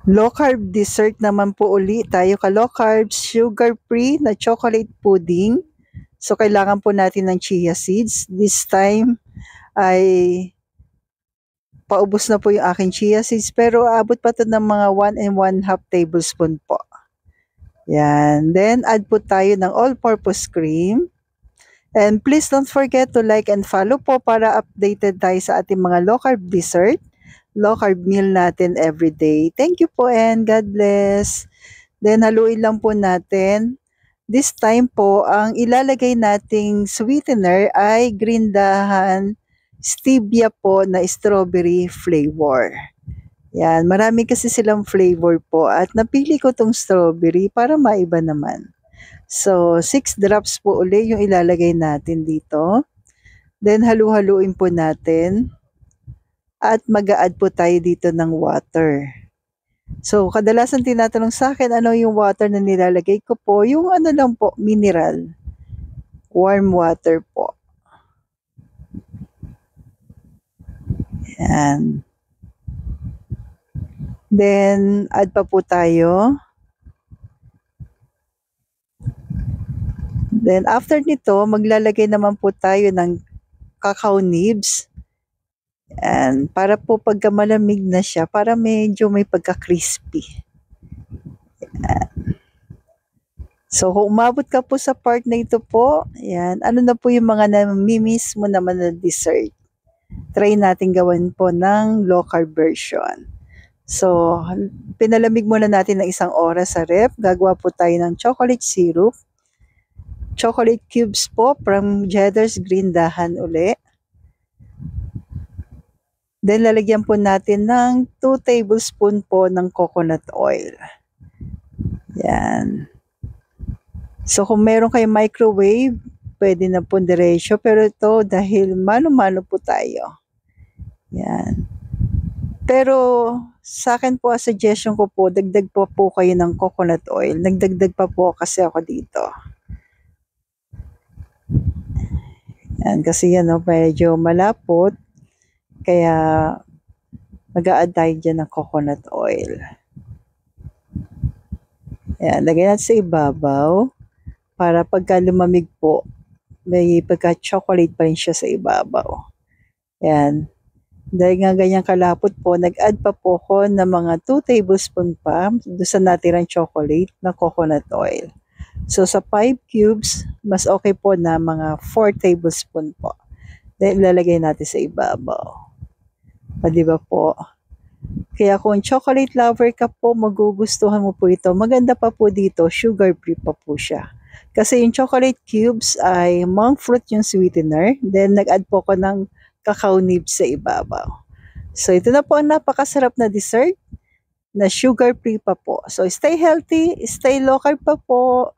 Low carb dessert naman po uli tayo ka-low carbs, sugar-free na chocolate pudding. So, kailangan po natin ng chia seeds. This time ay paubos na po yung aking chia seeds pero abot pa to ng mga 1 1/2 tablespoon po. Yan. Then, add po tayo ng all-purpose cream. And please don't forget to like and follow po para updated tayo sa ating mga low carb dessert, low carb meal natin everyday. Thank you po and God bless. Then haluin lang po natin. This time po, ang ilalagay nating sweetener ay green dahan stevia po na strawberry flavor. Yan, marami kasi silang flavor po at napili ko tong strawberry para maiba naman. So, 6 drops po uli yung ilalagay natin dito. Then, halu-haluin po natin. At mag-a-add po tayo dito ng water. So, kadalasan tinatanong sa akin, ano yung water na nilalagay ko po? Yung ano lang po, mineral. Warm water po. Yan. Then, add pa po tayo. Then, after nito, maglalagay naman po tayo ng cacao nibs. And para po pagka malamig na siya, para medyo may pagka-crispy. So, kung umabot ka po sa part na ito po, yan, ano na po yung mga namimiss mo naman na dessert. Try natin gawin po ng low carb version. So, pinalamig muna natin ng 1 oras sa ref. Gagawa po tayo ng chocolate syrup. Chocolate cubes po from Cheddar's Green Dahan uli. Then, lalagyan po natin ng 2 tablespoon po ng coconut oil. Yan. So, kung meron kayong microwave, pwede na po diretso. Pero ito, dahil mano-mano po tayo. Yan. Pero, sa akin po, suggestion ko po, dagdag po kayo ng coconut oil. Nagdagdag pa po kasi ako dito. Yan, kasi yan, medyo malapot. Kaya, mag-a-add tayo dyan ng coconut oil. Yan, lagyan natin sa ibabaw. Para pagka lumamig po, may pagka-chocolate pa rin siya sa ibabaw. Yan. Dahil nga ganyang kalapot po, nag-add pa po ko ng mga 2 tablespoon pa doon sa natirang chocolate na coconut oil. So, sa 5 cubes, mas okay po na mga 4 tablespoon po. Then, ilalagay natin sa ibabaw. Di ba po? Kaya kung chocolate lover ka po, magugustuhan mo po ito. Maganda pa po dito, sugar-free pa po siya. Kasi yung chocolate cubes ay monk fruit yung sweetener. Then, nag-add po ko ng cacao nibs sa ibabaw. So, ito na po ang napakasarap na dessert na sugar-free pa po. So, stay healthy, stay low carb pa po.